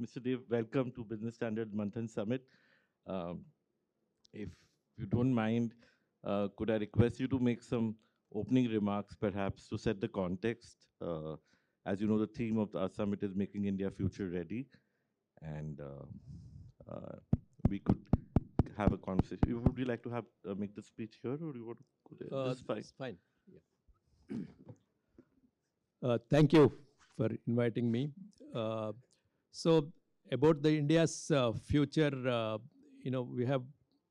Mr. Dev, welcome to Business Standard Manthan Summit. Um, if you don't mind, could I request you to make some opening remarks, perhaps, to set the context? As you know, the theme of our summit is Making India Future Ready, and uh, we could have a conversation. Would you like to have make the speech here, or you want to go there? This is fine. It's fine. Yeah. Thank you for inviting me. So about the India's future, we have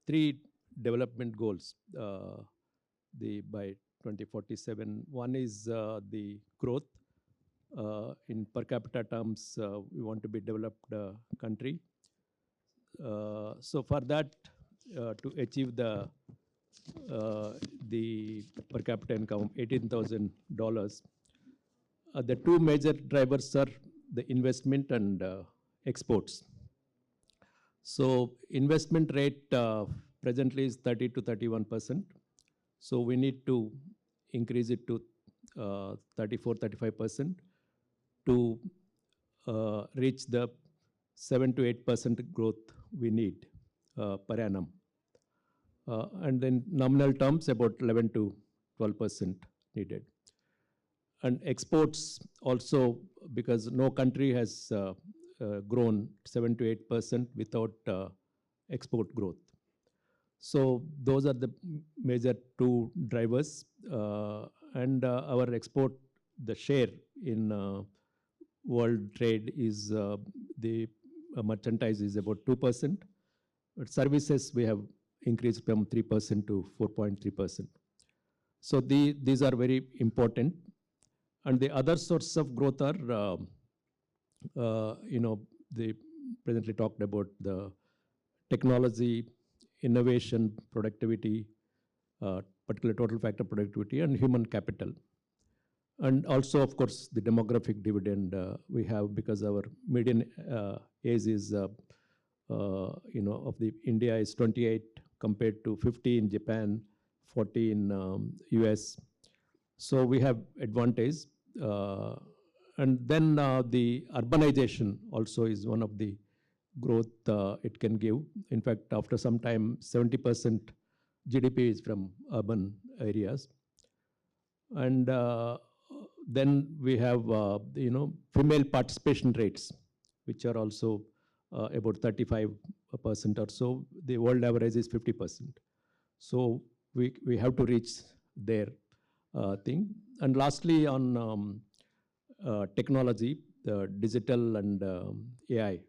three development goals. By 2047, one is the growth. In per capita terms, we want to be developed country. So for that, to achieve the per capita income, $18,000. The two major drivers are the investment and exports. So investment rate presently is 30 to 31%. So we need to increase it to 34, 35% to reach the 7 to 8% growth we need per annum. And then nominal terms, about 11 to 12% needed. And exports also, because no country has grown 7 to 8% without export growth. So those are the major two drivers. And our export, the share in world trade is the merchandise is about 2%. But services we have increased from 3% to 4.3%. So these are very important. And the other sources of growth are, they presently talked about the technology, innovation, productivity, particular total factor productivity, and human capital. And also, of course, the demographic dividend we have, because our median age is, of the India is 28 compared to 50 in Japan, 40 in US. So we have advantage. And then the urbanization also is one of the growth it can give. In fact, after some time, 70% GDP is from urban areas. And then we have, female participation rates, which are also about 35% or so. The world average is 50%. So we have to reach their thing. And lastly, on technology, the digital and AI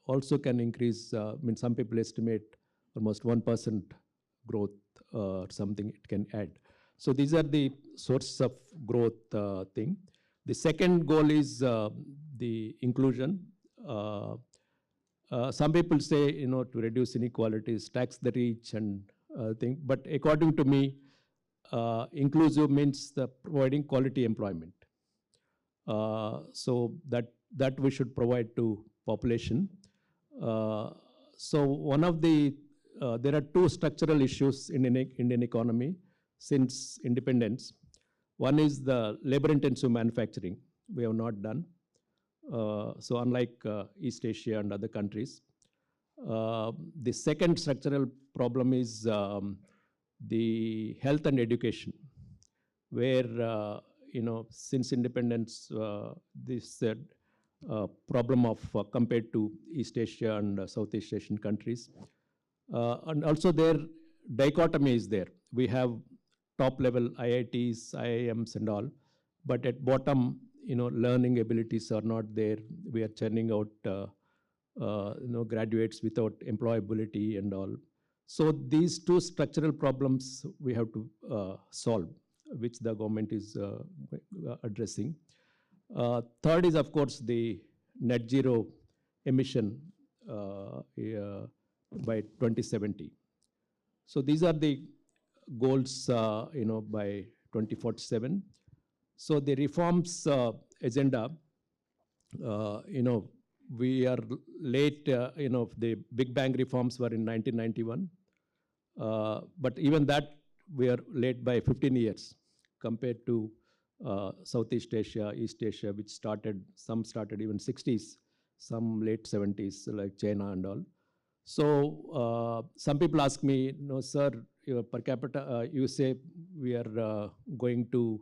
also can increase. Some people estimate almost 1% growth or something it can add. So these are the sources of growth thing. The second goal is the inclusion. Some people say, to reduce inequalities, tax the rich and thing. But according to me, inclusive means providing quality employment. So that we should provide to population. So one of the, there are two structural issues in Indian economy since independence. One is the labor-intensive manufacturing we have not done. So unlike East Asia and other countries. The second structural problem is the health and education, where, since independence, this problem of compared to East Asia and Southeast Asian countries. And also their dichotomy is there. We have top level IITs, IIMs and all, but at bottom, learning abilities are not there. We are churning out, graduates without employability and all. So these two structural problems we have to solve, which the government is addressing. Third is, of course, the net zero emission by 2070. So these are the goals, by 2047. So the reforms agenda, we are late, the Big Bang reforms were in 1991. But even that, we are late by 15 years compared to Southeast Asia, East Asia, which some started even 60s. some late 70s, like China and all. So some people ask me, no, sir, your per capita, you say we are going to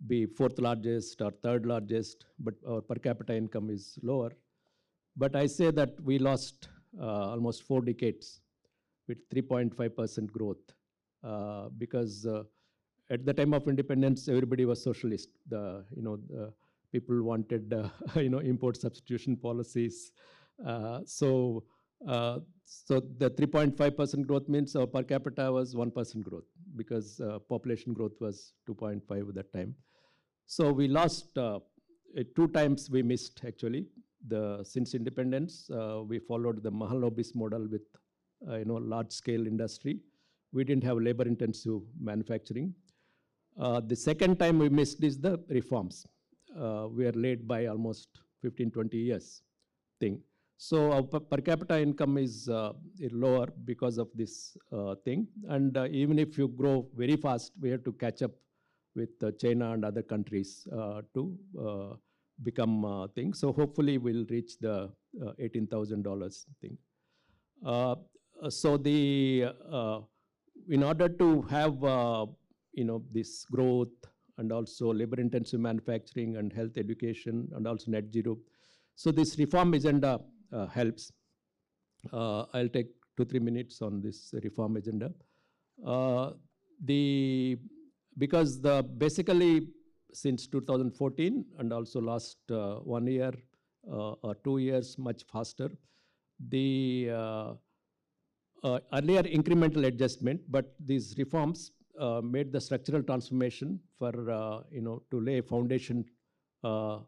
be fourth largest or third largest, but our per capita income is lower. But I say that we lost almost 4 decades with 3.5% growth because at the time of independence, everybody was socialist. The people wanted import substitution policies. So so the 3.5% growth means our per capita was 1% growth because population growth was 2.5 at that time. So we lost 2 times. We missed actually. Since independence, we followed the Mahalanobis model with large scale industry. We didn't have labor intensive manufacturing. The second time we missed is the reforms. We are late by almost 15-20 years thing. So our per capita income is lower because of this thing. And even if you grow very fast, we have to catch up with China and other countries to become thing. So hopefully we'll reach the $18,000 thing. So in order to have this growth and also labor intensive manufacturing and health education and also net zero, so this reform agenda helps. I'll take 2-3 minutes on this reform agenda. Because basically since 2014 and also last 1 year or 2 years much faster, the earlier incremental adjustment, but these reforms made the structural transformation for to lay a foundation for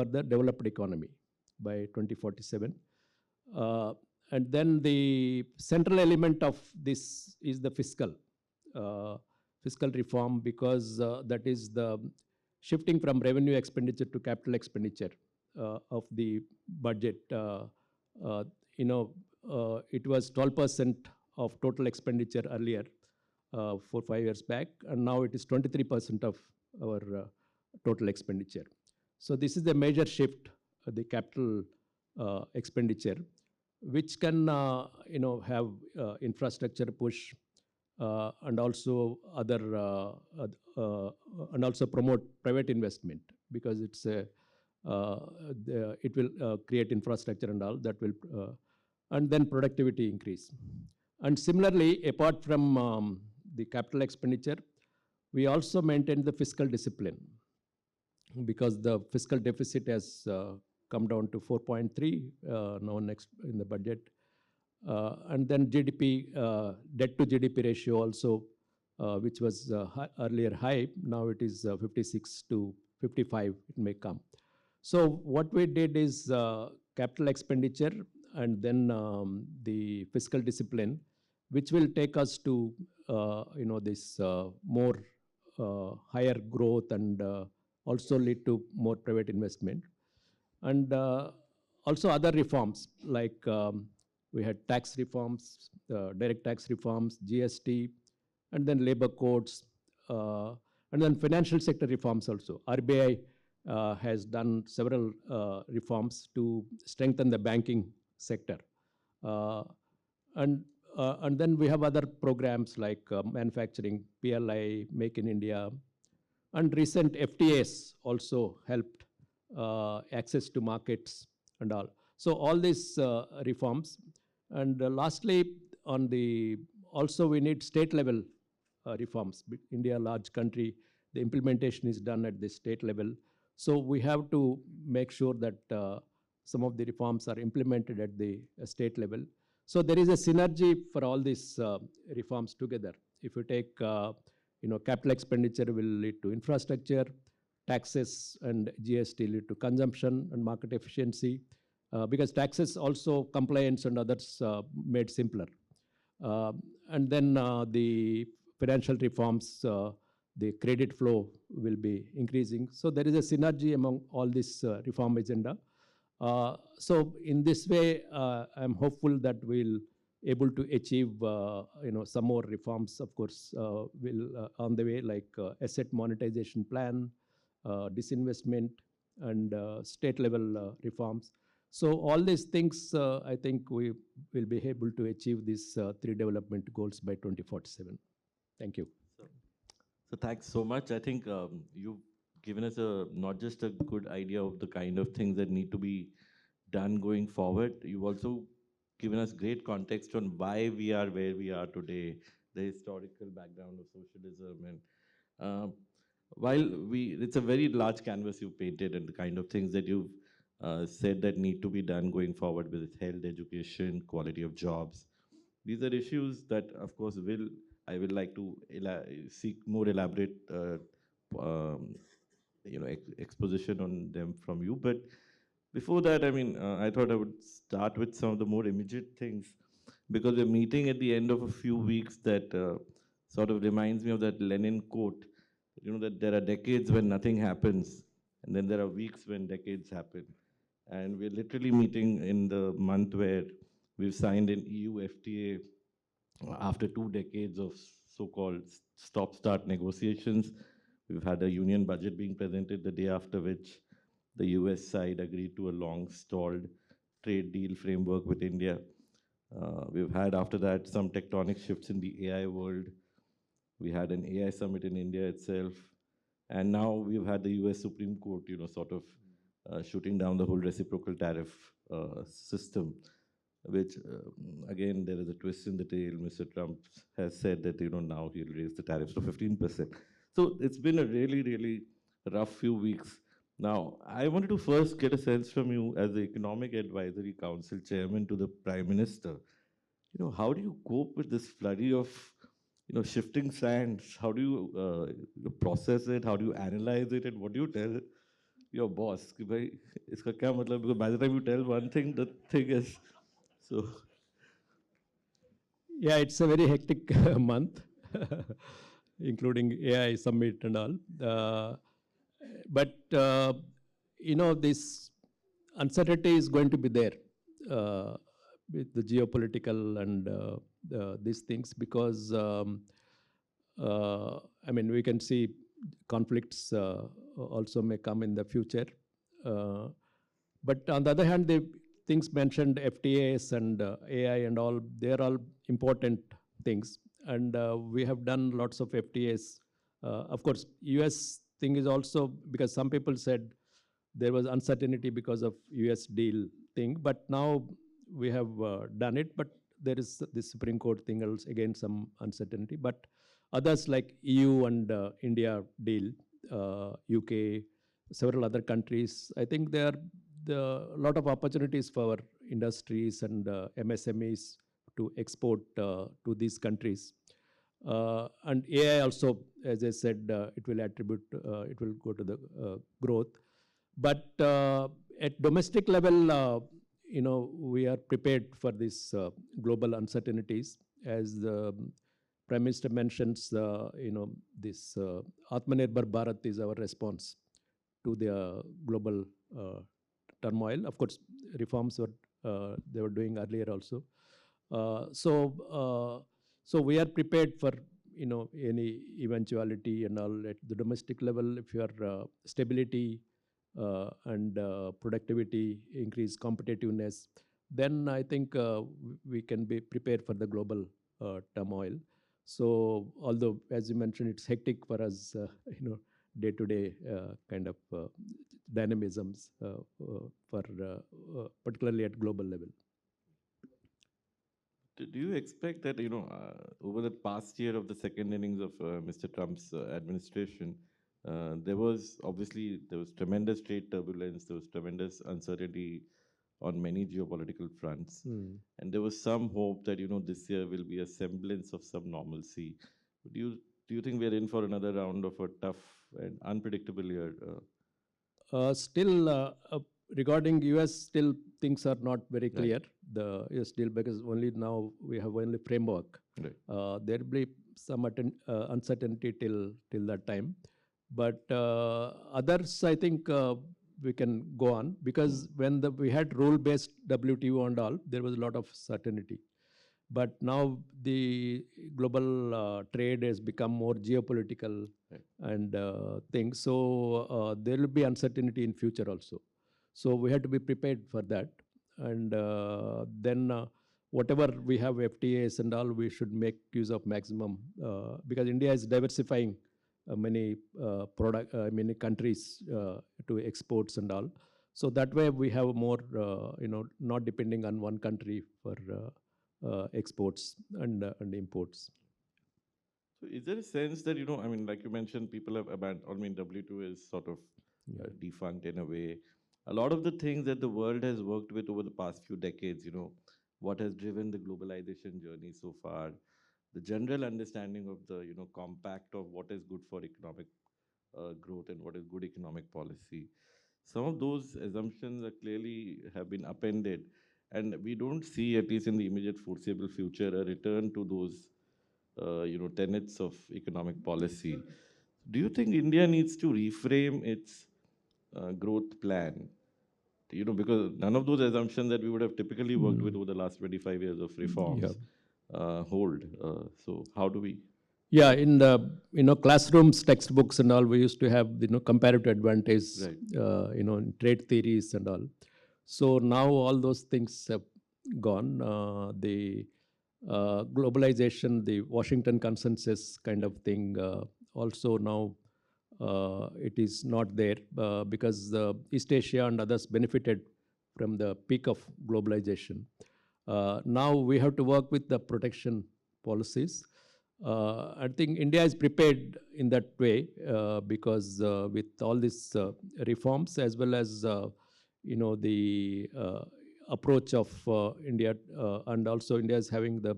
the developed economy by 2047. And then the central element of this is the fiscal reform, because that is the shifting from revenue expenditure to capital expenditure of the budget. It was 12% of total expenditure earlier, 4-5 years back, and now it is 23% of our total expenditure. So this is a major shift, the capital expenditure, which can have infrastructure push and also and also promote private investment, because it's it will create infrastructure and all that will and then productivity increase. And similarly, apart from the capital expenditure, we also maintain the fiscal discipline, because the fiscal deficit has come down to 4.3 now next in the budget. And then GDP, debt to GDP ratio also, which was earlier high, now it is 56 to 55, it may come. So what we did is capital expenditure and then the fiscal discipline, which will take us to this more higher growth and also lead to more private investment. And also other reforms like we had tax reforms, direct tax reforms, GST, and then labor codes, and then financial sector reforms also. RBI has done several reforms to strengthen the banking sector. And then we have other programs like manufacturing, PLI, Make in India, and recent FTAs also helped access to markets and all. So all these reforms. And lastly, also we need state level reforms. India, large country, the implementation is done at the state level. So we have to make sure that some of the reforms are implemented at the state level. So there is a synergy for all these reforms together. If you take, capital expenditure will lead to infrastructure, taxes and GST lead to consumption and market efficiency, because taxes also compliance and others made simpler. And then the financial reforms, the credit flow will be increasing. So there is a synergy among all this reform agenda. So in this way, I'm hopeful that we'll able to achieve some more reforms, of course, will on the way, like asset monetization plan, disinvestment, and state level reforms. So all these things, I think we will be able to achieve these three development goals by 2047. Thank you. So thanks so much. I think you've given us not just a good idea of the kind of things that need to be done going forward. You've also given us great context on why we are where we are today, the historical background of socialism, and while it's a very large canvas you painted, and the kind of things that you've said that need to be done going forward with health, education, quality of jobs. These are issues that, of course, I will like to seek more elaborate, exposition on them from you. But before that, I mean, I thought I would start with some of the more immediate things, because we're meeting at the end of a few weeks that sort of reminds me of that Lenin quote, that there are decades when nothing happens, and then there are weeks when decades happen. And we're literally meeting in the month where we've signed an EU FTA after 2 decades of so-called stop-start negotiations. We've had a union budget being presented the day after which the US side agreed to a long-stalled trade deal framework with India. We've had after that some tectonic shifts in the AI world. We had an AI summit in India itself. And now we've had the US Supreme Court, sort of shooting down the whole reciprocal tariff system, which, again, there is a twist in the tail. Mr. Trump has said that, now he'll raise the tariffs to 15%. So it's been a really, really rough few weeks. Now, I wanted to first get a sense from you as the Economic Advisory Council Chairman to the Prime Minister. How do you cope with this flurry of, shifting sands? How do you process it? How do you analyze it? And what do you tell your boss? Ki bhai, iska kya matlab? Because by the time you tell one thing, the thing is so. Yeah, it's a very hectic month, including AI summit and all. But this uncertainty is going to be there with the geopolitical and these things, because we can see conflicts also may come in the future. But on the other hand, the things mentioned, FTAs and AI and all, they are all important things. And we have done lots of FTAs. Of course, US thing is also, because some people said there was uncertainty because of US deal thing, but now we have done it. But there is this Supreme Court thing, also again some uncertainty. But others like EU and India deal, UK, several other countries, I think there are a lot of opportunities for our industries and MSMEs to export to these countries. And AI also, as I said, it will go to the growth. But at domestic level, we are prepared for these global uncertainties. As the Prime Minister mentions, this Atmanirbhar Bharat is our response to the global turmoil. Of course, reforms they were doing earlier also. So we are prepared for any eventuality and all at the domestic level. If your stability and productivity increase, competitiveness, then I think we can be prepared for the global turmoil. So although, as you mentioned, it's hectic for us, day-to-day kind of dynamisms for particularly at global level. Do you expect that, over the past year of the second innings of Mr. Trump's administration, there was tremendous trade turbulence, there was tremendous uncertainty on many geopolitical fronts. And there was some hope that, this year will be a semblance of some normalcy. Do you think we're in for another round of a tough and unpredictable year? Still, regarding US, still things are not very clear. Right. The US deal, because only now we have only framework. Right. There will be some uncertainty till that time. But others, I think we can go on, because when we had rule-based WTO and all, there was a lot of certainty. But now the global trade has become more geopolitical. Right. and things. So there will be uncertainty in future also. So we have to be prepared for that. And then whatever we have FTAs and all, we should make use of maximum because India is diversifying many many countries to exports and all. So that way we have more, not depending on one country for exports and imports. So is there a sense that, I mean, like you mentioned, people have abandoned, I mean, W2 is sort of Yeah. defunct in a way. A lot of the things that the world has worked with over the past few decades, what has driven the globalization journey so far, the general understanding of the, compact of what is good for economic growth and what is good economic policy. Some of those assumptions are clearly have been upended, and we don't see, at least in the immediate foreseeable future, a return to those tenets of economic policy. Do you think India needs to reframe its growth plan? Because none of those assumptions that we would have typically worked with over the last 25 years of Yeah. reforms hold. So how do we? Yeah, in the classrooms, textbooks and all, we used to have comparative advantage, Right. in trade theories and all. So now all those things have gone. The globalization, the Washington consensus kind of thing, also now it is not there because East Asia and others benefited from the peak of globalization. Now we have to work with the protection policies. I think India is prepared in that way because with all these reforms as well as the approach of India and also India is having the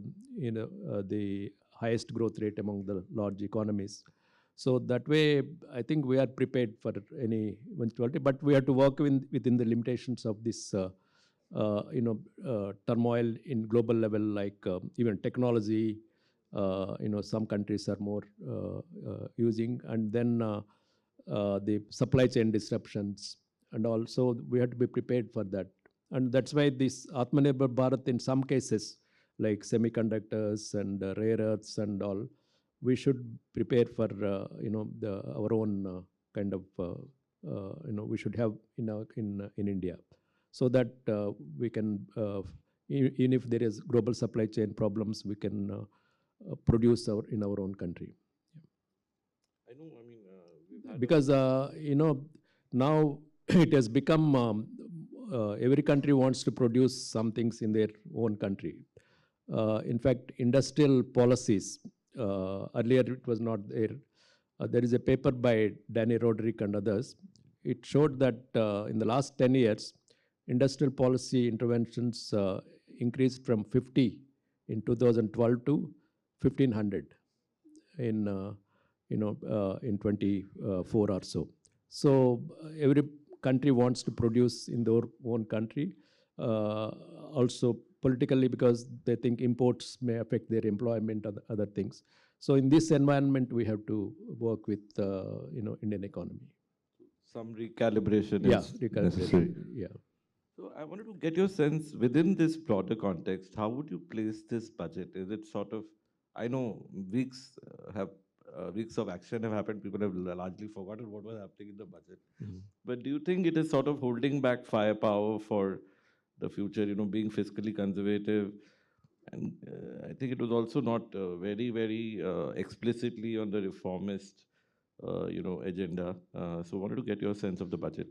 highest growth rate among the large economies. So that way, I think we are prepared for any eventuality, but we have to work within the limitations of this turmoil in global level, like even technology. Some countries are more using, and then the supply chain disruptions, and also we have to be prepared for that. And that's why this Atmanirbhar Bharat, in some cases, like semiconductors and rare earths and all, we should prepare for our own kind of we should have in India, so that we can even if there is global supply chain problems, we can produce in our own country. I know, I mean, we've had Because now it has become every country wants to produce some things in their own country. In fact, industrial policies, earlier it was not there. There is a paper by Danny Roderick and others. It showed that in the last 10 years, industrial policy interventions increased from 50 in 2012 to 1,500 in in 24 or so. So every country wants to produce in their own country. Also politically, because they think imports may affect their employment and other things. So in this environment, we have to work with Indian economy. some recalibration Yeah, is necessary. recalibration. Yeah. So I wanted to get your sense within this broader context. How would you place this budget? Is it sort of, I know weeks of action have happened. People have largely forgotten what was happening in the budget. But do you think it is sort of holding back firepower for the future? Being fiscally conservative, and I think it was also not very, very explicitly on the reformist, agenda. So wanted to get your sense of the budget.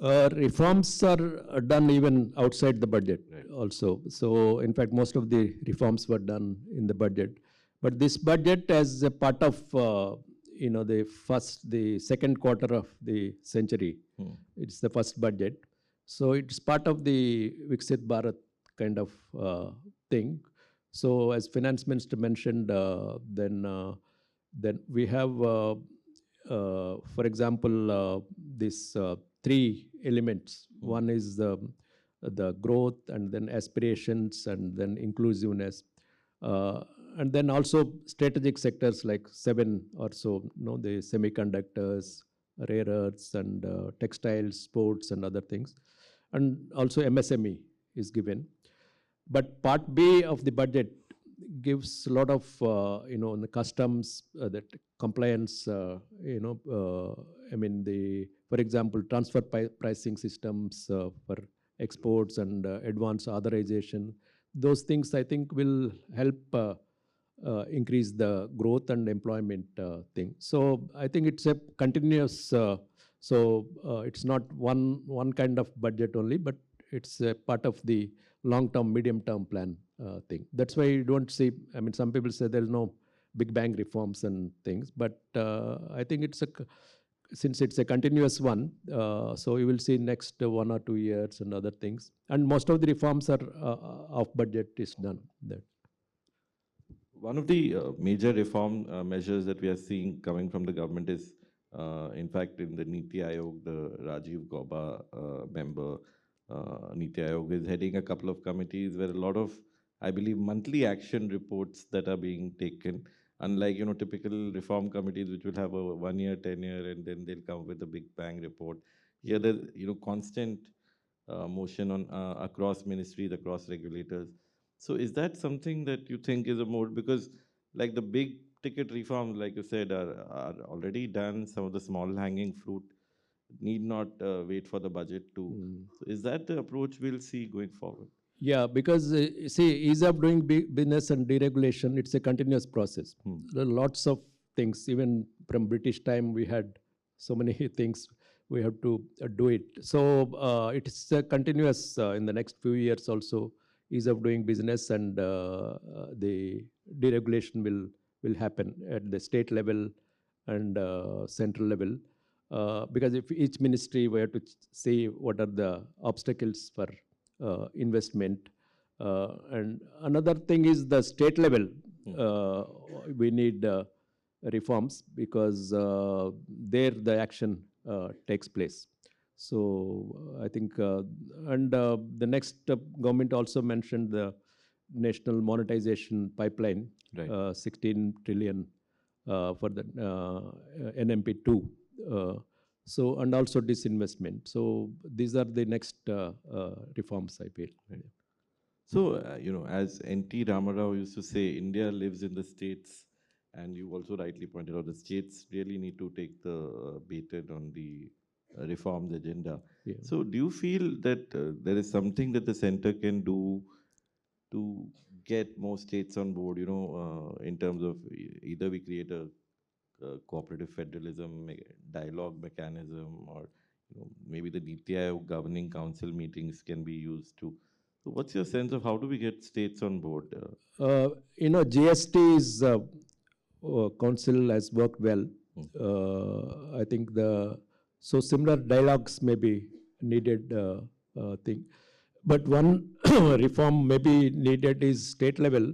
Reforms are done even outside the budget Right. also. So in fact, most of the reforms were done in the budget. But this budget, as a part of the second quarter of the century, it's the first budget. So it's part of the Viksit Bharat kind of thing. So as Finance Minister mentioned, then we have, for example, this three elements. One is the growth, and then aspirations, and then inclusiveness. And then also strategic sectors like seven or so, the semiconductors, rare earths, and textiles, sports, and other things. And also MSME is given. But part B of the budget, gives a lot of, the customs, that compliance, I mean, for example, transfer pricing systems for exports and advanced authorization. Those things I think will help increase the growth and employment thing. So I think it's a continuous, it's not one kind of budget only, but it's a part of the long-term, medium-term plan thing. That's why you don't see, I mean, some people say there's no big bang reforms and things, but I think since it's a continuous one, so you will see next 1 or 2 years and other things. And most of the reforms are off budget is done. That. One of the major reform measures that we are seeing coming from the government is, in fact, in the Niti Aayog, the Rajiv Gauba member, Niti Aayog is heading a couple of committees where a lot of, I believe, monthly action reports that are being taken, unlike, typical reform committees which will have a 1 year, 10-year, and then they'll come with a big bang report. Here, there's, constant motion on across ministries, across regulators. So is that something that you think is a mode? Because like the big ticket reforms, like you said, are already done. Some of the small hanging fruit need not wait for the budget to. So is that the approach we'll see going forward? Yeah, because see, ease of doing business and deregulation, it's a continuous process. There are lots of things. Even from British time, we had so many things we have to do it. So it's continuous in the next few years also. Ease of doing business and the deregulation will happen at the state level and central level. Because if each ministry were to see what are the obstacles for investment. And another thing is the state level. We need reforms because there the action takes place. So I think, and the next government also mentioned the national monetization pipeline, Right. 16 trillion for the NMP2. So, and also disinvestment. So these are the next reforms, I feel. Right. So, as N.T. Ramarao used to say, India lives in the states, and you also rightly pointed out the states really need to take the baton on the reforms agenda. Yeah. So, do you feel that there is something that the center can do to get more states on board, in terms of either we create a cooperative federalism dialogue mechanism, or maybe the Niti Aayog governing council meetings can be used to. So what's your sense of how do we get states on board? GST's council has worked well. I think so similar dialogues may be needed thing. But one reform may be needed is state level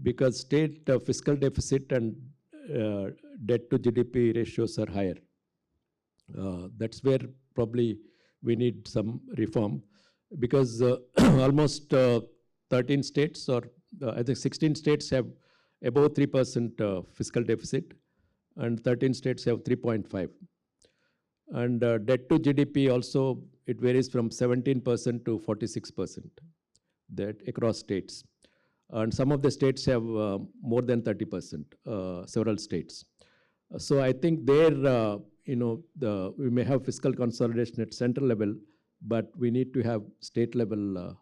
because state fiscal deficit and debt to GDP ratios are higher. That's where probably we need some reform because almost 13 states or I think 16 states have above 3% fiscal deficit and 13 states have 3.5. And debt to GDP also, it varies from 17% to 46% that across states. And some of the states have more than 30%, several states. So I think there, we may have fiscal consolidation at central level, but we need to have state level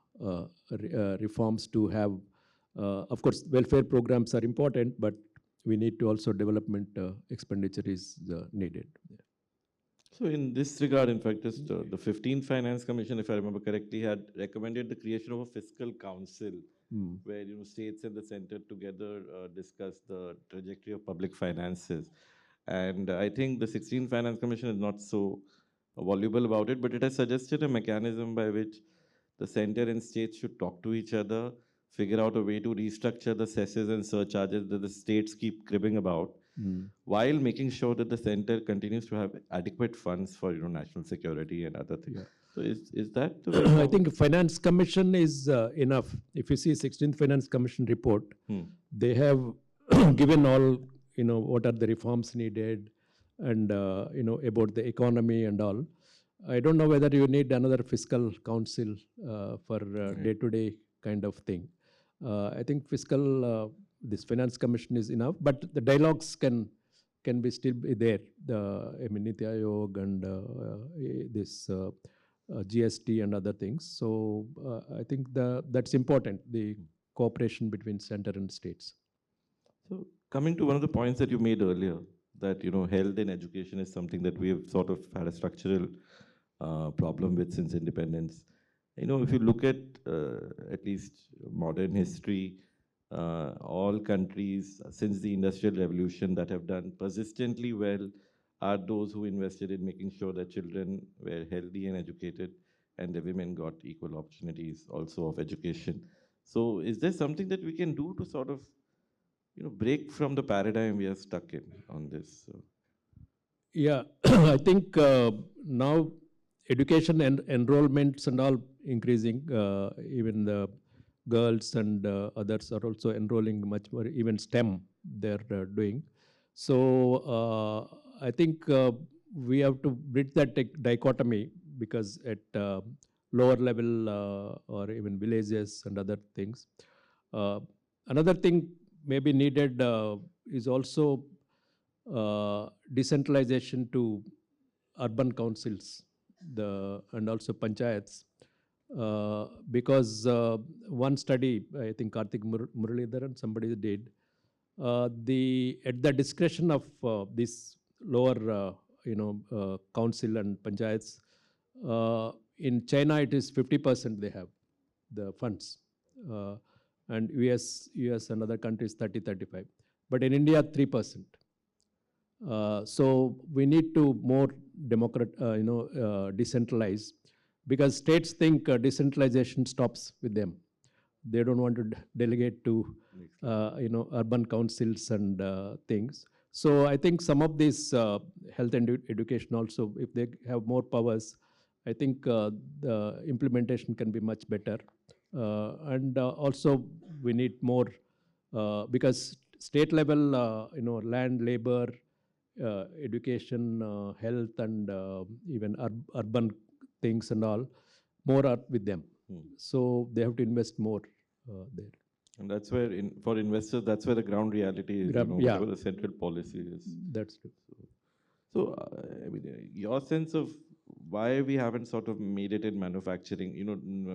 reforms to have, of course, welfare programs are important, but we need to also development expenditure is needed. So in this regard, in fact, just the 15th Finance Commission, if I remember correctly, had recommended the creation of a fiscal council where states and the center together discuss the trajectory of public finances. And I think the 16th Finance Commission is not so voluble about it, but it has suggested a mechanism by which the center and states should talk to each other, figure out a way to restructure the cesses and surcharges that the states keep cribbing about, while making sure that the center continues to have adequate funds for national security and other things. Yeah. So is that the way I think Finance Commission is enough. If you see 16th Finance Commission report, they have given all what are the reforms needed and about the economy and all. I don't know whether you need another fiscal council for day-to-day kind of thing. I think this finance commission is enough, but the dialogues can be still be there. Niti Aayog and this GST and other things. So I think that's important, the cooperation between center and states. So coming to one of the points that you made earlier, that health and education is something that we have sort of had a structural problem with since independence. If you look at least modern history, all countries since the Industrial Revolution that have done persistently well are those who invested in making sure that children were healthy and educated, and the women got equal opportunities also of education. So is there something that we can do to sort of break from the paradigm we are stuck in on this? Yeah, I think now education and enrollments and all increasing. Even the girls and others are also enrolling much more. Even STEM they're doing. So I think we have to bridge that dichotomy, because at lower level or even villages and other things. Another thing maybe needed is also decentralization to urban councils and also panchayats. Because one study, I think Karthik Muralidharan, somebody did, at the discretion of this lower council and panchayats, in China it is 50% they have the funds, and US and other countries 30-35, but in India 3%. So we need to more decentralize, because states think decentralization stops with them. They don't want to delegate to urban councils and things. So I think some of these health and education also, if they have more powers, I think the implementation can be much better. And also we need more, because state level, land, labor, education, health, and even urban things and all, more are with them. So they have to invest more there. And that's where, for investors, that's where the ground reality is, whatever the central policy is. That's true. So, I mean, your sense of why we haven't sort of made it in manufacturing,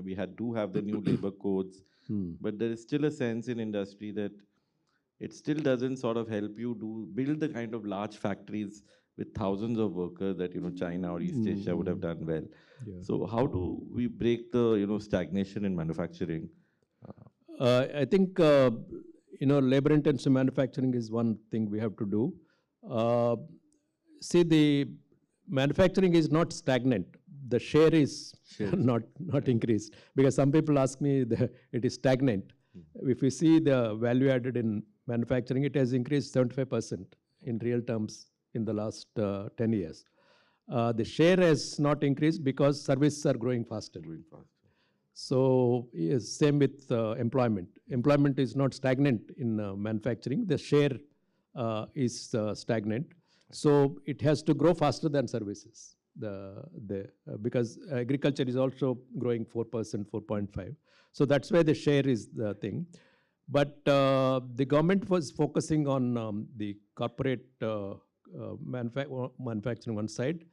we do have the new labor codes, but there is still a sense in industry that it still doesn't sort of help you build the kind of large factories with thousands of workers that China or East Asia would have done well. Yeah. So how do we break the stagnation in manufacturing? I think labor intensive manufacturing is one thing we have to do. See, the manufacturing is not stagnant. The share is not increased, because some people ask me it is stagnant. If you see the value added in manufacturing, it has increased 75% in real terms in the last 10 years. The share has not increased because services are growing faster. So yes, same with employment. Employment is not stagnant in manufacturing. The share is stagnant. So it has to grow faster than services. Because agriculture is also growing 4%, 4.5%. So that's why the share is the thing. But the government was focusing on the corporate manufacturing one side,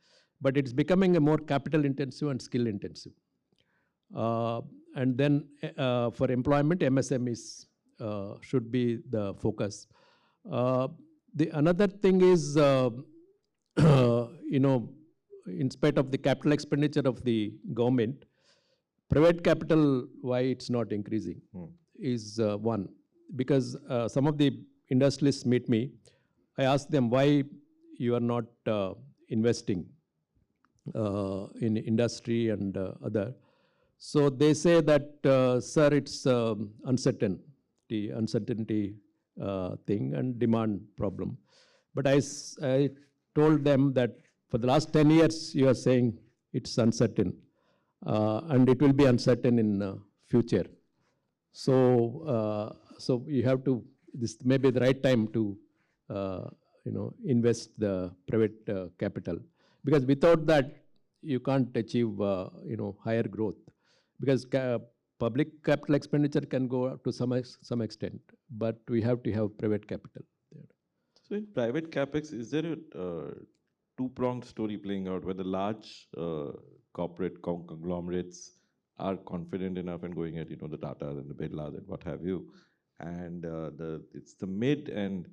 but it's becoming a more capital intensive and skill intensive. And then for employment, MSMEs should be the focus. Another thing is, in spite of the capital expenditure of the government, private capital, why it's not increasing is one. Because some of the industrialists meet me, I ask them why you are not investing in industry and other. So they say that, sir, it's uncertainty thing and demand problem. But I told them that for the last 10 years, you are saying it's uncertain, and it will be uncertain in future. So, so you have to, this may be the right time to, invest the private capital, because without that, you can't achieve, higher growth. Because public capital expenditure can go up to some extent, but we have to have private capital there. So in private capex, is there a two-pronged story playing out where the large corporate conglomerates are confident enough and going at the Tatas and the Birlas and what have you, and it's the mid and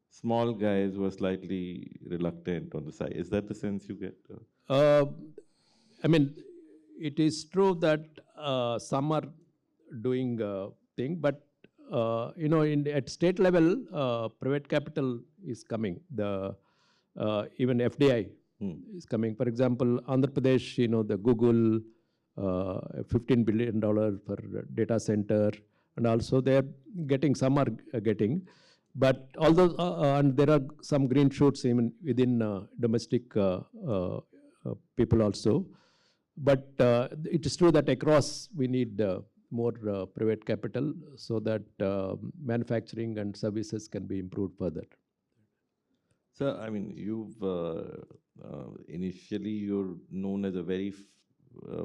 small guys who are slightly reluctant on the side. Is that the sense you get? Uh, I mean, it is true that some are doing thing, but at state level, private capital is coming. The even FDI is coming. For example, Andhra Pradesh, the Google, $15 billion for data center, and also they're getting, some are getting. But although, and there are some green shoots even within domestic people also. But it is true that across we need more private capital so that manufacturing and services can be improved further. So, I mean, you've initially you're known as a very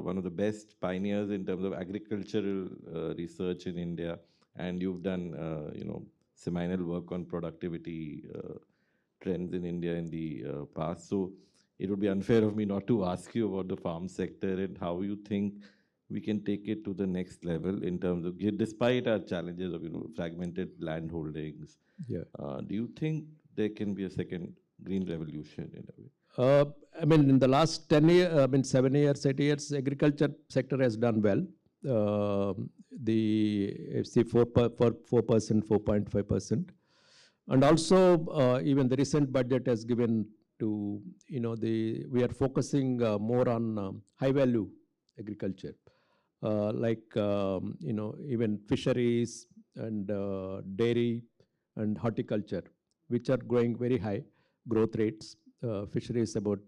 one of the best pioneers in terms of agricultural research in India, and you've done seminal work on productivity trends in India in the past. So, it would be unfair of me not to ask you about the farm sector and how you think we can take it to the next level in terms of, despite our challenges of fragmented land holdings. Yeah. Do you think there can be a second green revolution in a way? I mean, in the last 10 years, 7 years, 8 years, agriculture sector has done well. The see 4%, 4.5%, and also even the recent budget has given to we are focusing more on high value agriculture, like even fisheries and dairy and horticulture, which are growing very high growth rates. Fisheries about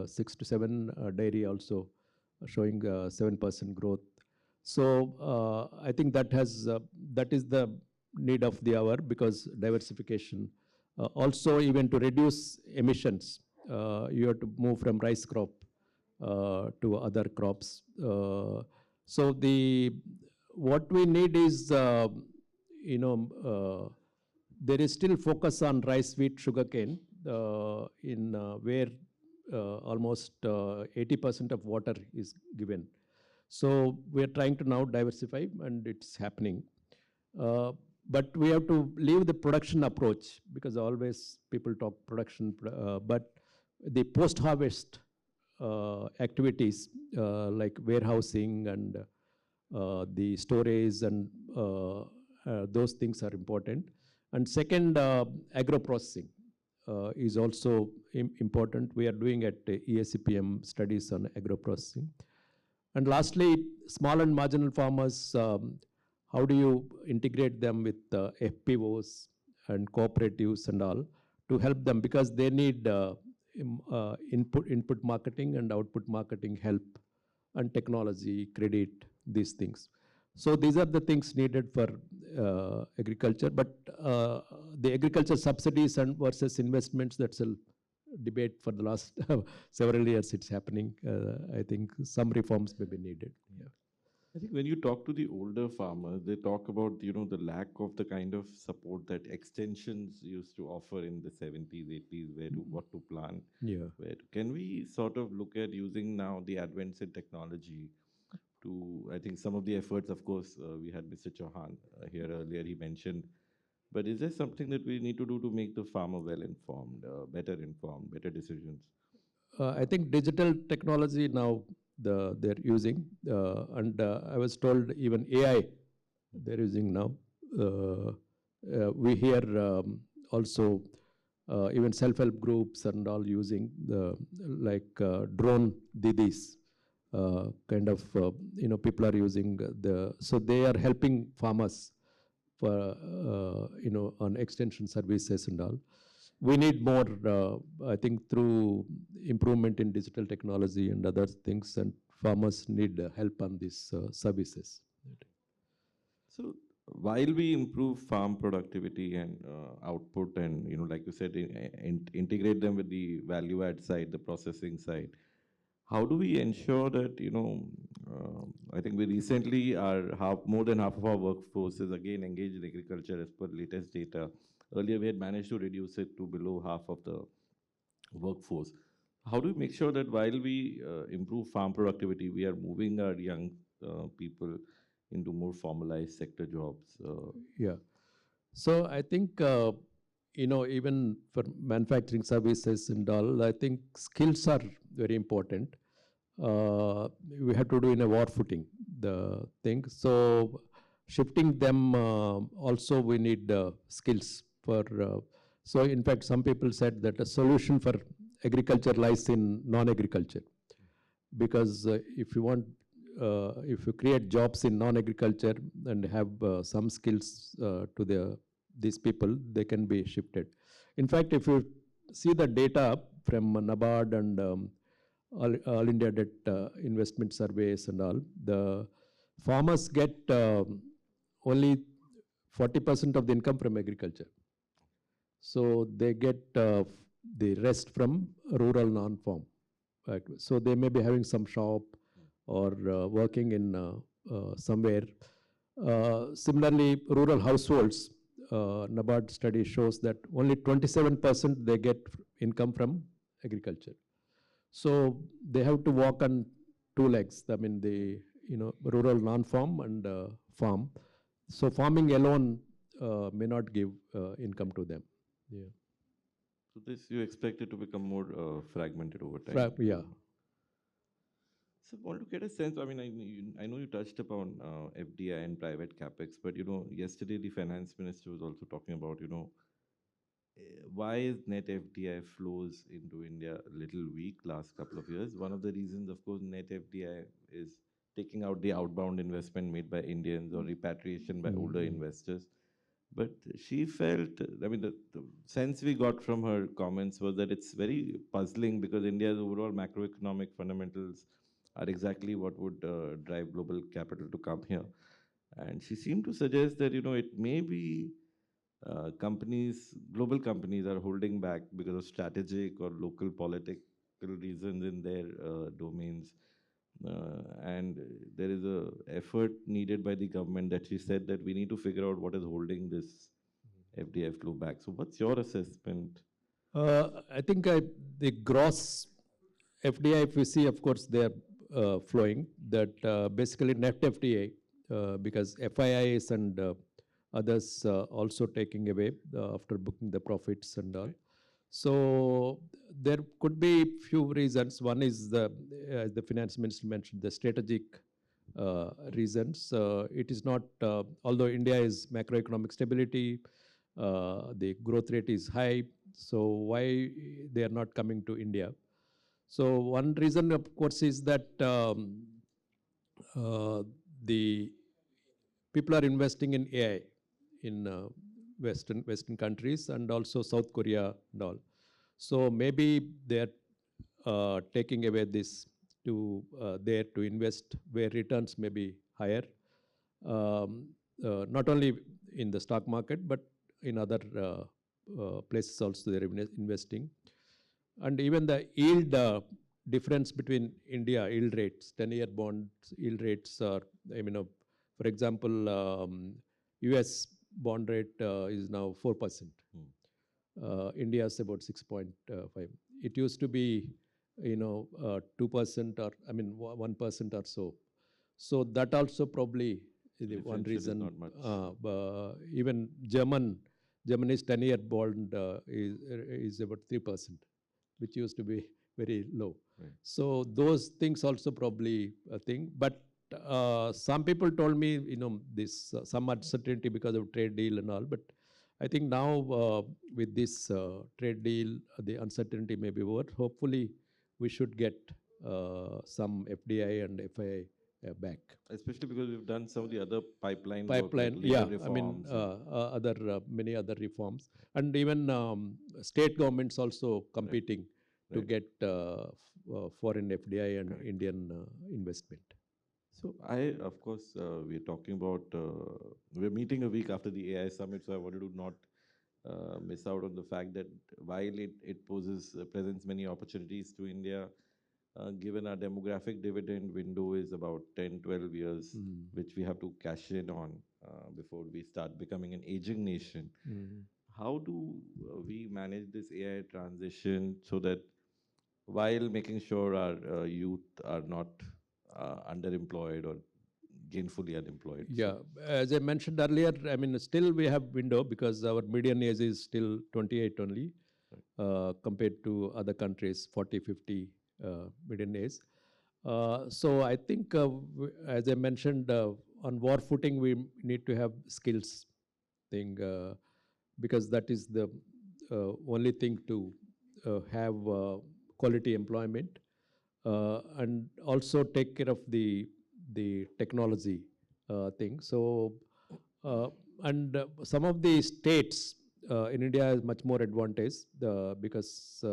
6 to 7, dairy also showing 7% growth. So I think that is the need of the hour, because diversification. Also, even to reduce emissions, you have to move from rice crop to other crops. So what we need is there is still focus on rice, wheat, sugarcane, in where almost 80% of water is given. So we are trying to now diversify, and it's happening. But we have to leave the production approach, because always people talk production, but the post-harvest activities like warehousing and the storage and those things are important. And second, agro-processing is also important. We are doing at EAC-PM studies on agro-processing. And lastly, small and marginal farmers, how do you integrate them with FPOs and cooperatives and all to help them, because they need input marketing and output marketing help, and technology, credit, these things. So these are the things needed for agriculture. But the agriculture subsidies and versus investments, that's a debate for the last several years. It's happening. I think some reforms may be needed. Yeah. I think when you talk to the older farmers, they talk about the lack of the kind of support that extensions used to offer in the 70s, 80s, what to plant. Yeah. Can we sort of look at using now the advance in technology to, I think some of the efforts, of course, we had Mr. Chauhan here earlier, he mentioned, but is there something that we need to do to make the farmer well-informed, better decisions? I think digital technology now they're using, and I was told even AI they're using now. We hear also even self-help groups and all using like drone didis, kind of people are using so they are helping farmers for on extension services and all. We need more, I think, through improvement in digital technology and other things, and farmers need help on these services. So while we improve farm productivity and output, and like you said, integrate them with the value add side, the processing side, how do we ensure that I think we recently are more than half of our workforce is again engaged in agriculture as per latest data. Earlier, we had managed to reduce it to below half of the workforce. How do we make sure that while we improve farm productivity, we are moving our young people into more formalized sector jobs? Yeah. So I think, even for manufacturing services and all, I think skills are very important. We have to do in a war footing, the thing. So shifting them also we need skills for. So in fact, some people said that a solution for agriculture lies in non-agriculture, because if you create jobs in non-agriculture and have some skills to these people, they can be shifted. In fact, if you see the data from NABARD and all India Debt Investment Surveys and all, the farmers get only 40% of the income from agriculture. So they get the rest from rural non-farm. Right. So they may be having some shop or working in somewhere. Similarly, rural households, NABARD study shows that only 27% they get income from agriculture. So they have to walk on two legs. I mean, the rural non-farm and farm. So farming alone may not give income to them. Yeah. So this you expect it to become more fragmented over time. Yeah. So I want to get a sense. I mean, I know you touched upon FDI and private capex, but yesterday the finance minister was also talking about why is net FDI flows into India a little weak last couple of years. One of the reasons, of course, net FDI is taking out the outbound investment made by Indians or repatriation by older investors. But she felt, I mean, the sense we got from her comments was that it's very puzzling because India's overall macroeconomic fundamentals are exactly what would drive global capital to come here. And she seemed to suggest that, it may be global companies are holding back because of strategic or local political reasons in their domains. And there is a effort needed by the government that she said that we need to figure out what is holding this FDI flow back. So what's your assessment? I think the gross FDI, if we see, of course, they're flowing, that basically net FDI, because FIIs and others also taking away after booking the profits and all. So there could be few reasons. One is as the finance minister mentioned, the strategic reasons. It is not, although India is macroeconomic stability, the growth rate is high. So why they are not coming to India? So one reason, of course, is that the people are investing in AI in Western countries and also South Korea and all. So maybe they're taking away this to there to invest where returns may be higher. Not only in the stock market, but in other places also they're investing. And even the yield difference between India yield rates, 10-year bonds yield rates are, for example, US bond rate is now 4%. India is about 6.5. It used to be, 2% or 1% or so. So that also probably is the one reason. Even Germany's 10-year bond is about 3%, which used to be very low. Right. So those things also probably a thing. But some people told me, this some uncertainty because of trade deal and all. But I think now with this trade deal, the uncertainty may be over. Hopefully, we should get some FDI and FII back. Especially because we've done some of the other pipeline yeah. Reforms many other reforms, and even state governments also competing to get foreign FDI and Indian investment. So of course, we're talking about, we're meeting a week after the AI summit, so I wanted to not miss out on the fact that while it presents many opportunities to India, given our demographic dividend window is about 10, 12 years, which we have to cash in on before we start becoming an aging nation. How do we manage this AI transition so that while making sure our youth are not underemployed or gainfully unemployed? Yeah, as I mentioned earlier, I mean, still we have window because our median age is still 28 only, compared to other countries, 40, 50 median age. So I think, as I mentioned, on war footing, we need to have skills thing, because that is the only thing to have quality employment, and also take care of the technology thing. So, uh, and some of the states in India is much more advantage, because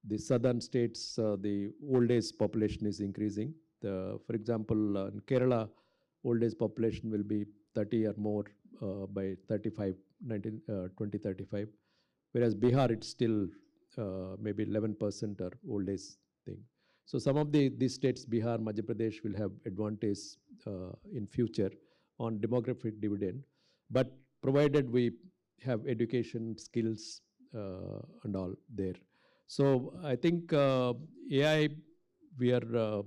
the southern states, the old age population is increasing. For example, in Kerala, old age population will be 30 or more by 35, 2035, whereas Bihar, it's still maybe 11% or old age thing. So some of these states, Bihar, Madhya Pradesh, will have advantage in future on demographic dividend, but provided we have education, skills, and all there. So I think AI, we are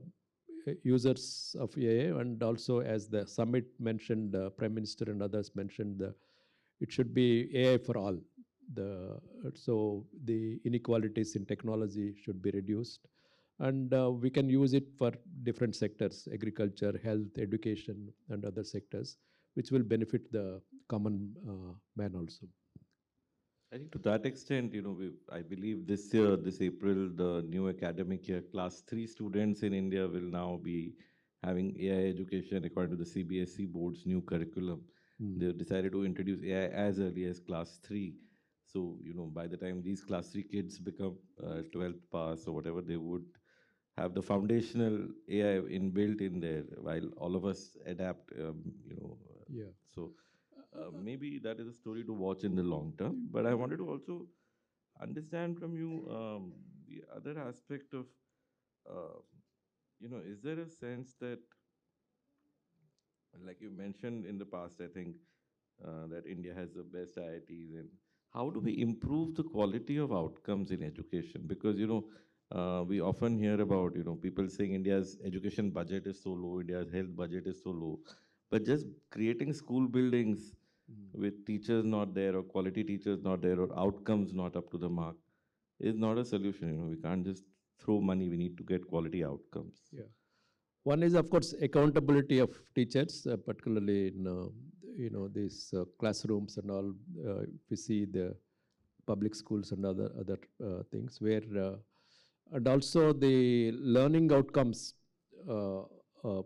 users of AI, and also as the summit mentioned, Prime Minister and others mentioned, it should be AI for all. So the inequalities in technology should be reduced, and we can use it for different sectors: agriculture, health, education, and other sectors, which will benefit the common man also. I think to that extent, I believe this year, this April, the new academic year, class 3 students in India will now be having AI education according to the CBSE board's new curriculum. They've decided to introduce AI as early as class 3. So, by the time these class 3 kids become 12th pass or whatever, they would have the foundational AI inbuilt in there while all of us adapt, Yeah. so maybe that is a story to watch in the long term. But I wanted to also understand from you the other aspect of, uh, is there a sense that, like you mentioned in the past, I think that India has the best IITs, and how do we improve the quality of outcomes in education? Because we often hear about people saying India's education budget is so low, India's health budget is so low, but just creating school buildings with teachers not there or quality teachers not there or outcomes not up to the mark is not a solution. We can't just throw money. We need to get quality outcomes. Yeah. One is, of course, accountability of teachers, particularly in these classrooms and all. If we see the public schools and other things, where and also the learning outcomes.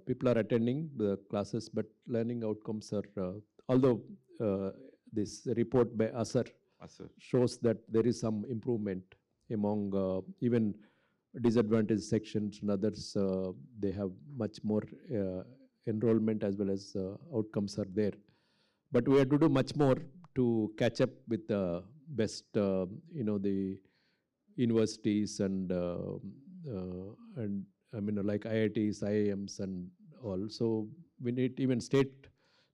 People are attending the classes, but learning outcomes are, although this report by ASAR Sir. shows that there is some improvement among even disadvantaged sections and others. They have much more enrollment as well as outcomes are there. But we have to do much more to catch up with the best, the universities and I mean, like IITs, IIMs, and all. So we need even state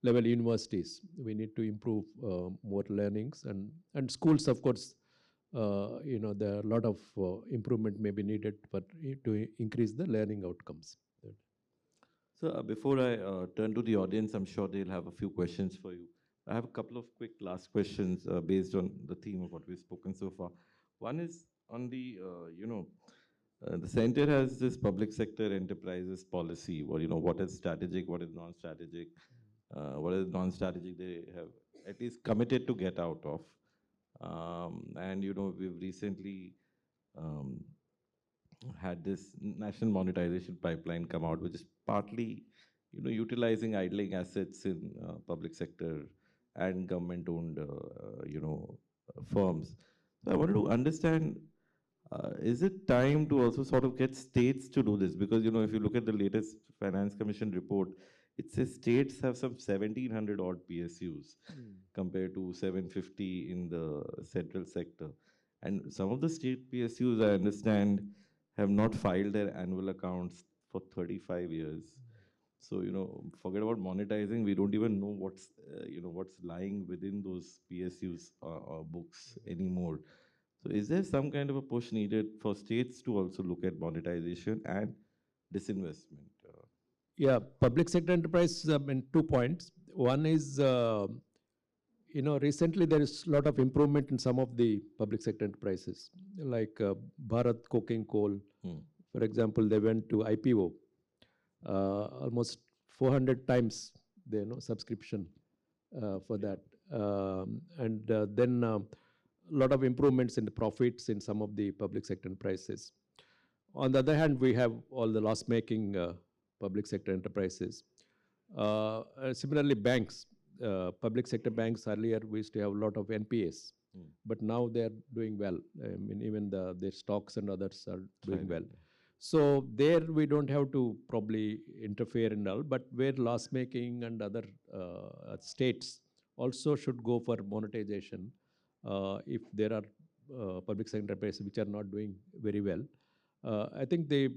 level universities. We need to improve more learnings, and schools, of course. There are a lot of improvement may be needed to increase the learning outcomes. So before I turn to the audience, I'm sure they'll have a few questions for you. I have a couple of quick last questions based on the theme of what we've spoken so far. One is on the center has this public sector enterprises policy, or what is strategic, what is non-strategic, what is non-strategic they have at least committed to get out of. And we've recently um, had this national monetization pipeline come out, which is partly, utilizing idling assets in public sector and government-owned, firms. So I wanted to understand, is it time to also sort of get states to do this? Because, if you look at the latest Finance Commission report, it says states have some 1,700 odd PSUs compared to 750 in the central sector. And some of the state PSUs, I understand, have not filed their annual accounts for 35 years. So, forget about monetizing. We don't even know what's lying within those PSUs books anymore. So is there some kind of a push needed for states to also look at monetization and disinvestment? Yeah, public sector enterprise, in 2 points. One is, recently there is a lot of improvement in some of the public sector enterprises, like Bharat Coking Coal. For example, they went to IPO, almost 400 times the subscription for that. Then a lot of improvements in the profits in some of the public sector enterprises. On the other hand, we have all the loss-making public sector enterprises. Similarly, banks, public sector banks, earlier we used to have a lot of NPAs, but now they're doing well. I mean, even their stocks and others are doing well. So there we don't have to probably interfere and all, but where loss-making and other states also should go for monetization if there are public sector enterprises which are not doing very well. I think the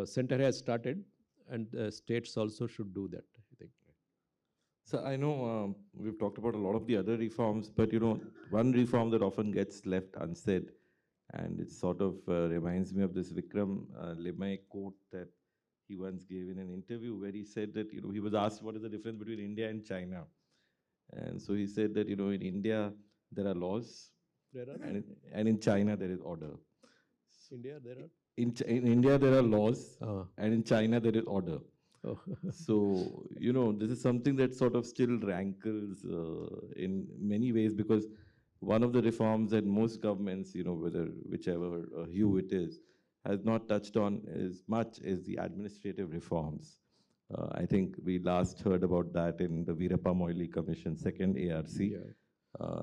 center has started, and states also should do that, I think. So I know we've talked about a lot of the other reforms, but one reform that often gets left unsaid, and it sort of reminds me of this Vikram Lemay quote that he once gave in an interview where he said that he was asked what is the difference between India and China, and so he said that in India there are laws, and in China there is order. India, there are? In India there are laws, and in China there is order. Oh. So, this is something that sort of still rankles in many ways, because one of the reforms that most governments, whichever hue it is, has not touched on as much as the administrative reforms. I think we last heard about that in the Veerappa Moily Commission, second ARC. Yeah.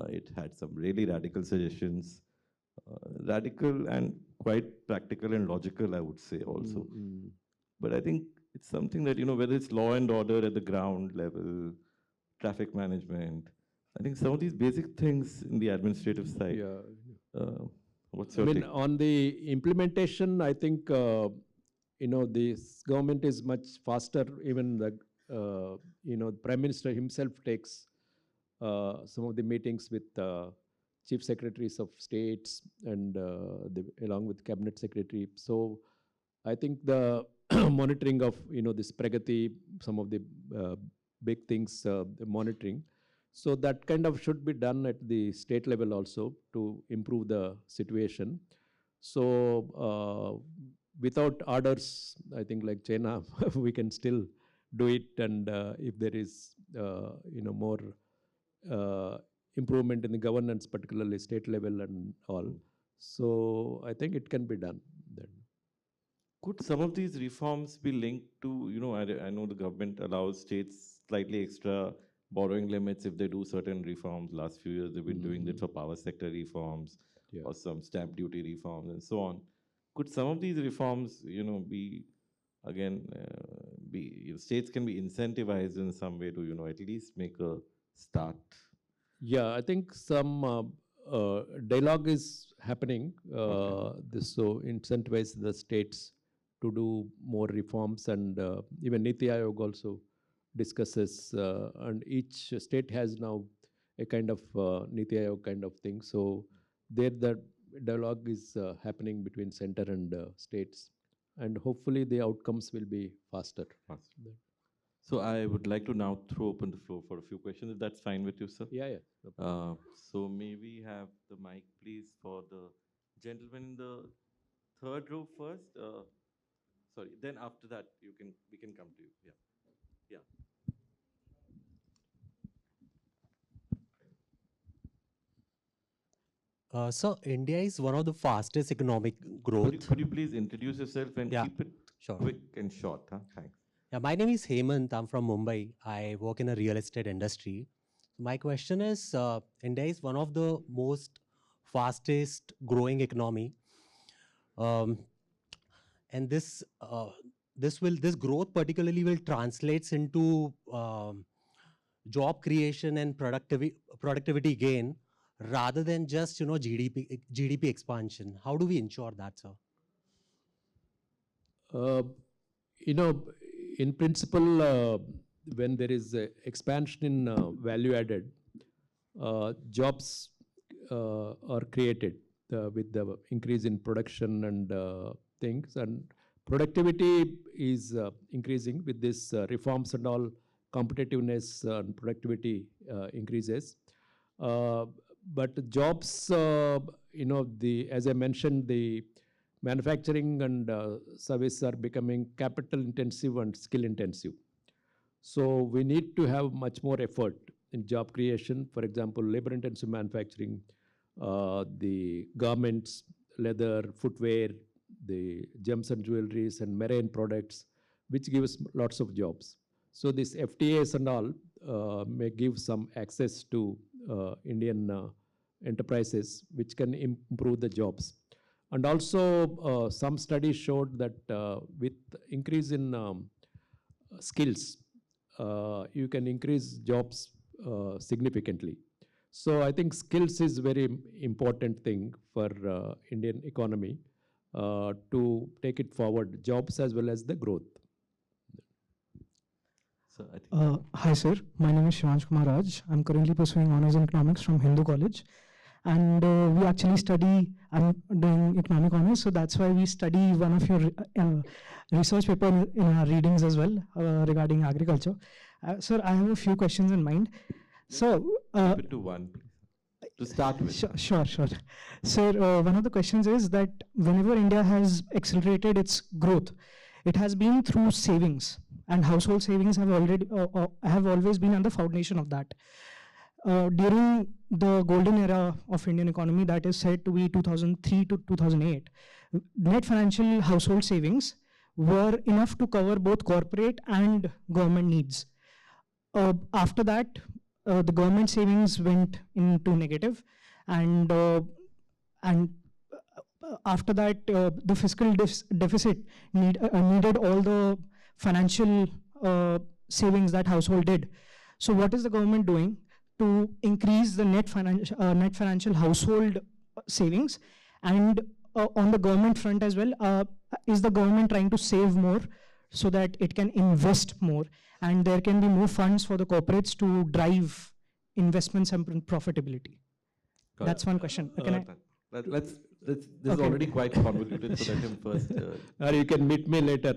It had some really radical suggestions, radical and quite practical and logical, I would say also. But I think it's something that, whether it's law and order at the ground level, traffic management, I think some of these basic things in the administrative side. What's your take? On the implementation, I think, this government is much faster. Even the, Prime Minister himself takes some of the meetings with chief secretaries of states and along with cabinet secretary. So I think the monitoring of this Pragati, some of the big things, the monitoring. So that kind of should be done at the state level also to improve the situation. So without orders, I think like China, we can still do it. And if there is more improvement in the governance, particularly state level and all, so I think it can be done then. Could some of these reforms be linked to, I know the government allows states slightly extra borrowing limits if they do certain reforms. Last few years, they've been doing that for power sector reforms, or some stamp duty reforms and so on. Could some of these reforms, be, again, states can be incentivized in some way to, at least make a start? Yeah, I think some dialogue is happening. So incentivize the states to do more reforms, and even Niti Aayog also discusses, and each state has now a kind of Niti Aayog kind of thing. So there the dialogue is happening between center and states, and hopefully the outcomes will be faster. So I would like to now throw open the floor for a few questions, if that's fine with you, sir. Yeah. So may we have the mic, please, for the gentleman in the third row first. Sorry, then after that we can come to you. Yeah. So India is one of the fastest economic growth. Could you please introduce yourself and keep it quick and short? Thanks. Yeah, my name is Hemant. I'm from Mumbai. I work in a real estate industry. My question is, India is one of the most fastest growing economy, and this growth particularly will translates into job creation and productivity gain, rather than just GDP expansion. How do we ensure that, sir? Uh, in principle, when there is a expansion in value added, jobs are created with the increase in production and things, and productivity is increasing with this reforms and all. Competitiveness and productivity increases, but jobs, as I mentioned, the manufacturing and service are becoming capital intensive and skill intensive. So we need to have much more effort in job creation. For example, labor intensive manufacturing, the garments, leather, footwear, the gems and jewelries and marine products, which gives lots of jobs. So this FTAs and all may give some access to Indian enterprises, which can improve the jobs. And also some studies showed that with increase in skills, you can increase jobs significantly. So I think skills is very important thing for Indian economy to take it forward, jobs as well as the growth. So I think Hi sir, my name is Shivansh Kumar Raj. I'm currently pursuing honors in economics from Hindu College. And we actually study, I'm doing economic honors, so that's why we study one of your research paper in our readings as well regarding agriculture. Sir, I have a few questions in mind. So, keep it to one, please, to start with. Sure. Sir, one of the questions is that whenever India has accelerated its growth, it has been through savings, and household savings have always been on the foundation of that. During the golden era of Indian economy, that is said to be 2003 to 2008, net financial household savings were enough to cover both corporate and government needs. After that, the government savings went into negative, and after that, the fiscal deficit needed all the financial savings that household did. So what is the government doing to increase the net financial household savings? And on the government front as well, is the government trying to save more so that it can invest more and there can be more funds for the corporates to drive investments and profitability? That's one question. This is already quite convoluted, so let him first. Or you can meet me later.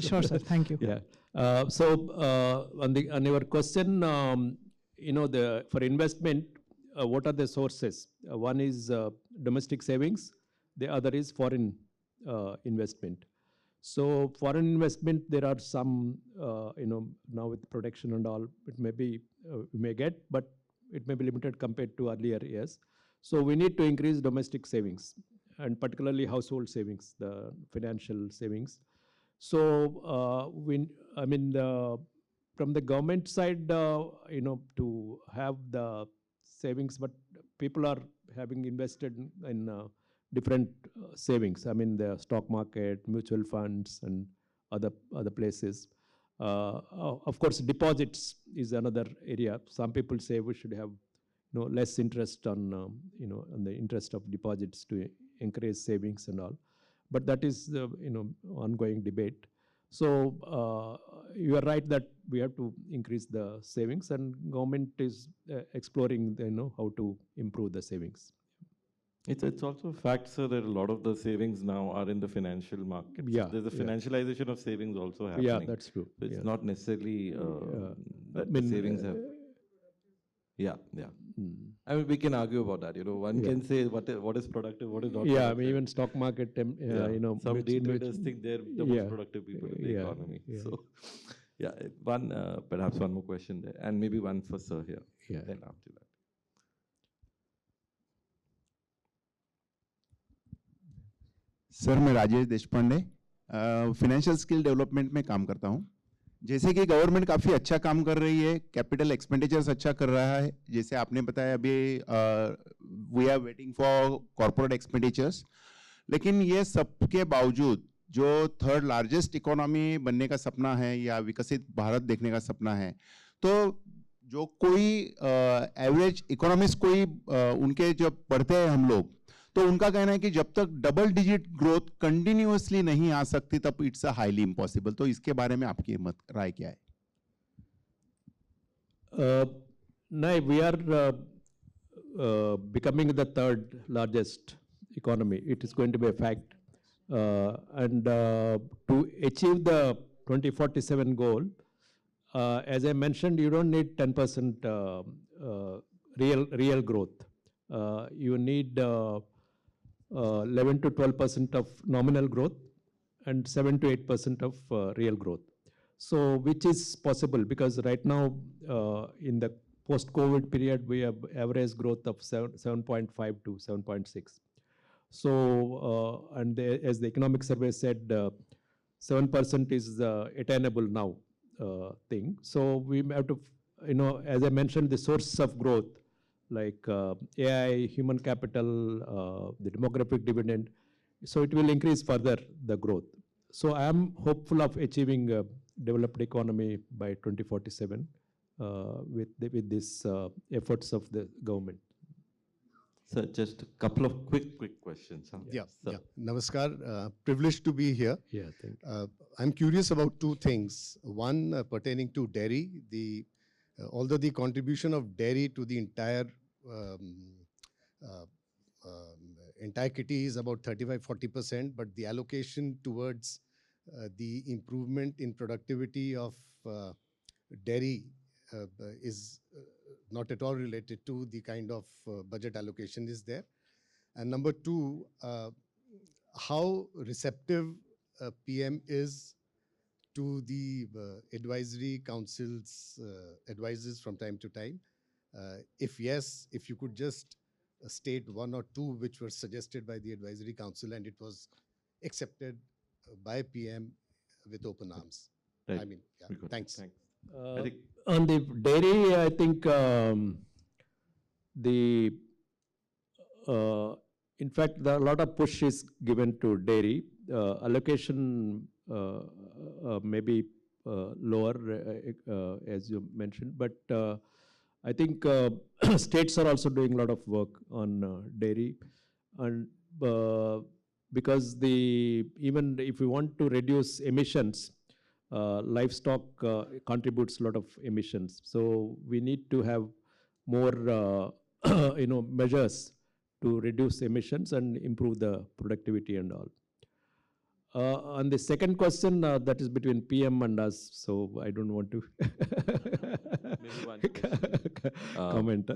Sure, sir. Thank you. Yeah. On your question, for investment, what are the sources? One is domestic savings. The other is foreign investment. So foreign investment, there are some, now with protection and all, it may be, we may get, but it may be limited compared to earlier years. So we need to increase domestic savings, and particularly household savings, the financial savings. So from the government side, to have the savings, but people are having invested in different savings. I mean, the stock market, mutual funds, and other places. Of course, deposits is another area. Some people say we should have less interest on on the interest of deposits to encourage savings and all. But that is ongoing debate. So you are right that we have to increase the savings, and government is exploring how to improve the savings. It's also a fact, sir, that a lot of the savings now are in the financial markets. Yeah, there's a financialization of savings also happening. Yeah, that's true. So it's not necessarily that the savings have. Yeah. I mean, we can argue about that. One can say what is productive, what is not. Yeah, productive. I mean, even stock market. Some day traders think they're the most productive people in the economy. Yeah. So, perhaps one more question there, and maybe one for sir here. Yeah. Then after that. Sir, मैं Rajesh Deshpande financial skill development में काम करता हूं। जैसे कि government काफ़ी अच्छा काम कर रही है, कैपिटल एक्सपेंडिचर्स अच्छा कर रहा है, जैसे आपने बताया अभी we are waiting for corporate expenditures, लेकिन ये सब के बावजूद जो थर्ड लार्जेस्ट इकोनॉमी बनने का सपना है या विकसित भारत देखने का सपना है, तो जो कोई एवरेज इकोनॉमिस्ट कोई उनके जब पढ़ते हैं हम लोग, तो उनका कहना है कि जब तक डबल डिजिट ग्रोथ कंटिन्यूअसली नहीं आ सकती तब इट्स अ हाईली इम्पॉसिबल. तो इसके बारे में आपकी राय क्या है? No, we are becoming the third largest economy. It is going to be a fact. And to achieve the 2047 goal, as I mentioned, you don't need 10% real growth. You need 11 to 12% of nominal growth and 7 to 8% of real growth. So, which is possible because right now in the post-COVID period, we have average growth of 7.5 to 7.6. So, and as the economic survey said, 7% is attainable now thing. So, we have to, as I mentioned, the source of growth like AI, human capital, the demographic dividend. So, it will increase further the growth. So, I am hopeful of achieving a developed economy by 2047 with these efforts of the government. Sir, just a couple of quick questions. Huh? Yeah, Sir. yeah. Namaskar. Privileged to be here. Yeah, thank you. I'm curious about two things. One pertaining to dairy. Although the contribution of dairy to the entire kitty is about 35-40%, but the allocation towards the improvement in productivity of dairy is not at all related to the kind of budget allocation is there. And number two, how receptive PM is to the advisory council's advices from time to time. If yes, if you could just state one or two which were suggested by the advisory council and it was accepted by PM with open arms. Right. I mean, yeah, thanks. I think On the dairy, I think in fact, a lot of push is given to dairy. Allocation may be lower, as you mentioned, but I think states are also doing a lot of work on dairy, and because even if we want to reduce emissions, livestock contributes a lot of emissions. So we need to have more, measures to reduce emissions and improve the productivity and all. On the second question, that is between PM and us, so I don't want to maybe one question. comment.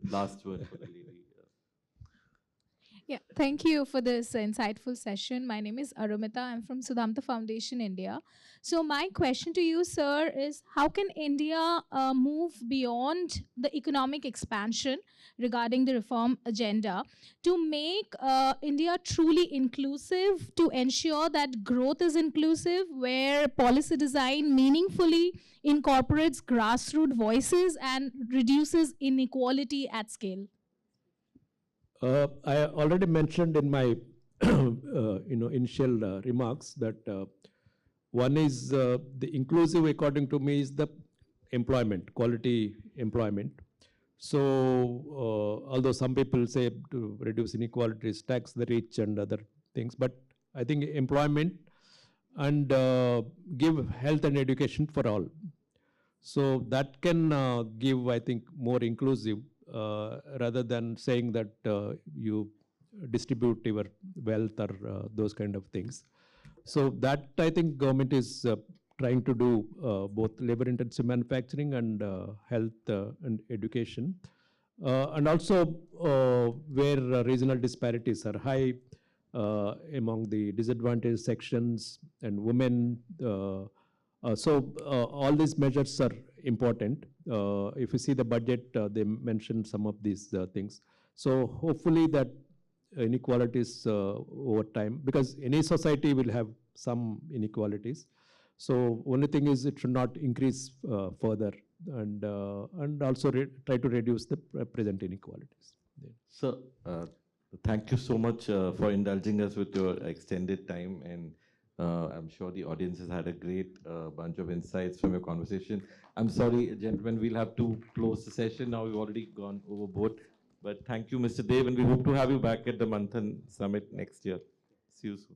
Last word for the lady. Yeah, thank you for this insightful session. My name is Arumita. I'm from Sudhamta Foundation, India. So my question to you, sir, is how can India move beyond the economic expansion regarding the reform agenda to make India truly inclusive, to ensure that growth is inclusive, where policy design meaningfully incorporates grassroots voices and reduces inequality at scale? I already mentioned in my initial remarks that one is the inclusive, according to me, is the employment, quality employment. So although some people say to reduce inequalities, tax the rich and other things, but I think employment and give health and education for all. So that can give, I think, more inclusive rather than saying that you distribute your wealth or those kind of things. So that I think government is trying to do both labor-intensive manufacturing and health and education. And also where regional disparities are high among the disadvantaged sections and women. So all these measures are important. If you see the budget, they mentioned some of these things. So hopefully that inequalities over time, because any society will have some inequalities. So only thing is it should not increase further, and also try to reduce the present inequalities. So thank you so much for indulging us with your extended time, and I'm sure the audience has had a great bunch of insights from your conversation. I'm sorry, gentlemen, we'll have to close the session now. We've already gone overboard. But thank you, Mr. Dev, and we hope to have you back at the Manthan Summit next year. See you soon.